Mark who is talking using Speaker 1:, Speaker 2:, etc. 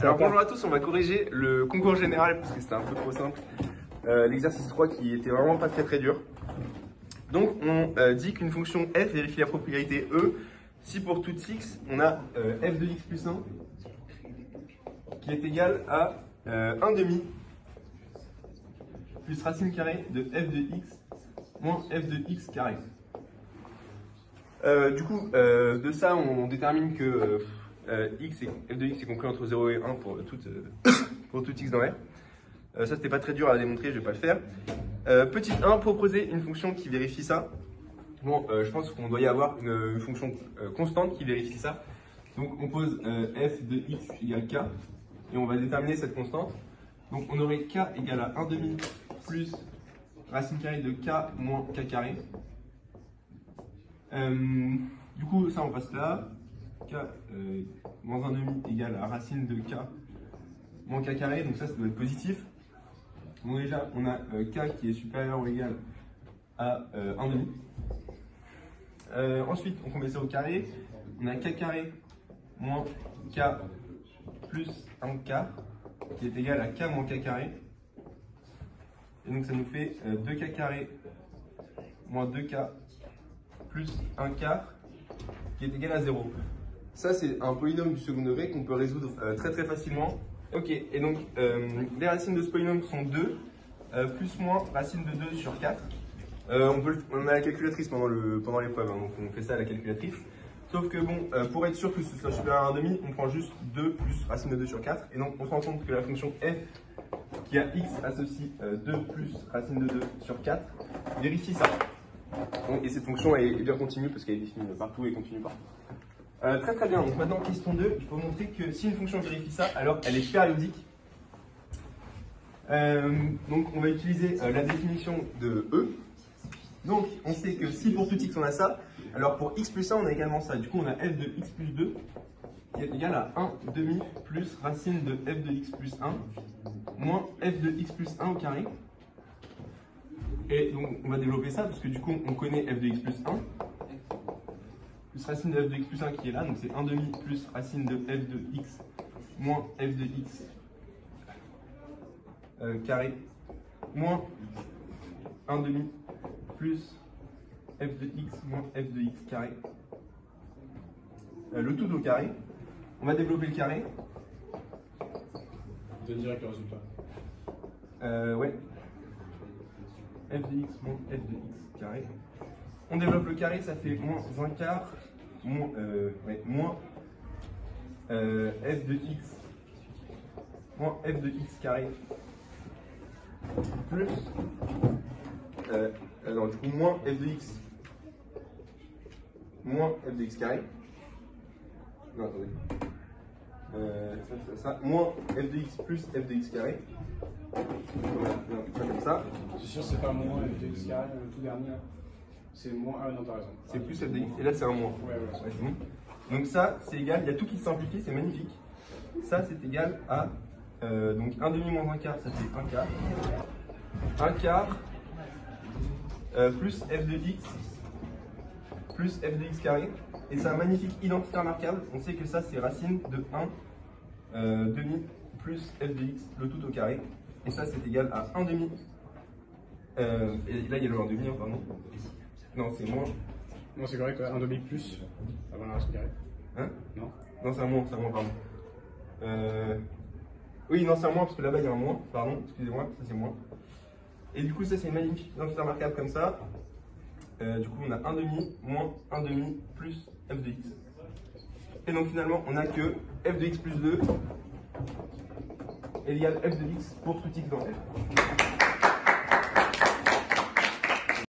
Speaker 1: Alors bonjour à tous, on va corriger le concours général parce que c'était un peu trop simple. L'exercice 3 qui était vraiment pas très dur. Donc on dit qu'une fonction f vérifie la propriété E si pour tout x on a f de x plus 1 qui est égal à 1 demi plus racine carrée de f de x moins f de x carré. De ça on détermine que f de x est compris entre 0 et 1 pour tout x dans R. Ça c'était pas très dur à démontrer, je vais pas le faire. Petit 1, proposer une fonction qui vérifie ça. Bon, je pense qu'on doit y avoir une fonction constante qui vérifie ça. Donc on pose f de x égale k et on va déterminer cette constante. Donc on aurait k égale à 1 demi plus racine carrée de k moins k carré. Du coup ça on passe là. K moins 1 demi égale à racine de k moins k carré, donc ça doit être positif. Donc déjà on a k qui est supérieur ou égal à 1 demi. Ensuite on met ça au carré, on a k carré moins k plus 1 quart qui est égal à k moins k carré. Et donc ça nous fait 2k carré moins 2k plus 1 quart qui est égal à 0. Ça, c'est un polynôme du second degré qu'on peut résoudre très facilement. Ok, et donc les racines de ce polynôme sont 2, plus moins racine de 2 sur 4. On a la calculatrice pendant l'épreuve, hein, donc on fait ça à la calculatrice. Sauf que bon, pour être sûr que ce soit supérieur à 1,5, on prend juste 2 plus racine de 2 sur 4. Et donc on se rend compte que la fonction f qui a x associe 2 plus racine de 2 sur 4 vérifie ça. Et cette fonction est bien continue parce qu'elle est définie partout et continue partout. Très bien, donc maintenant question 2, il faut montrer que si une fonction vérifie ça, alors elle est périodique. Donc on va utiliser la définition de E. Donc on sait que si pour tout x on a ça, alors pour x plus 1 on a également ça. Du coup on a f de x plus 2 qui est égal à 1 demi plus racine de f de x plus 1 moins f de x plus 1 au carré. Et donc on va développer ça parce que du coup on connaît f de x plus 1. Plus racine de f de x plus 1 qui est là, donc c'est 1 demi plus racine de f de x moins f de x carré moins 1 demi plus f de x moins f de x carré. Le tout au carré. On va développer le carré.
Speaker 2: On donne direct le résultat.
Speaker 1: Ouais. f de x moins f de x carré. On développe le carré, ça fait moins 1 quart moins f de x moins f de x carré plus du coup moins f de x moins f de x carré. Non, attendez. Moins f de x plus f de x carré. Voilà, comme ça.
Speaker 2: C'est sûr, c'est pas moins f de x carré, le tout dernier. C'est moins. Ah non, t'as raison.
Speaker 1: C'est plus f de x, et là c'est un moins.
Speaker 2: Ouais,
Speaker 1: c'est bon. Donc ça, c'est égal, il y a tout qui simplifie, c'est magnifique. Ça, c'est égal à donc 1 demi moins 1 quart, ça fait 1 quart. 1 quart plus f de x plus f de x carré. Et c'est un magnifique identité remarquable. On sait que ça, c'est racine de 1 demi plus f de x, le tout au carré. Et ça, c'est égal à 1 demi. Et là, il y a le 1 demi, pardon. Non, c'est moins.
Speaker 2: Non, c'est correct, 1 demi plus avant la racine carrée.
Speaker 1: Hein?
Speaker 2: Non.
Speaker 1: Non, c'est un moins, pardon. Oui, non, c'est un moins parce que là-bas il y a un moins, pardon, excusez-moi, ça c'est moins. Et du coup, ça c'est une magnifique identité remarquable comme ça. Du coup, on a 1 demi moins 1 demi plus f de x. Et donc finalement, on a que f de x plus 2 est égal à f de x pour tout x dans R.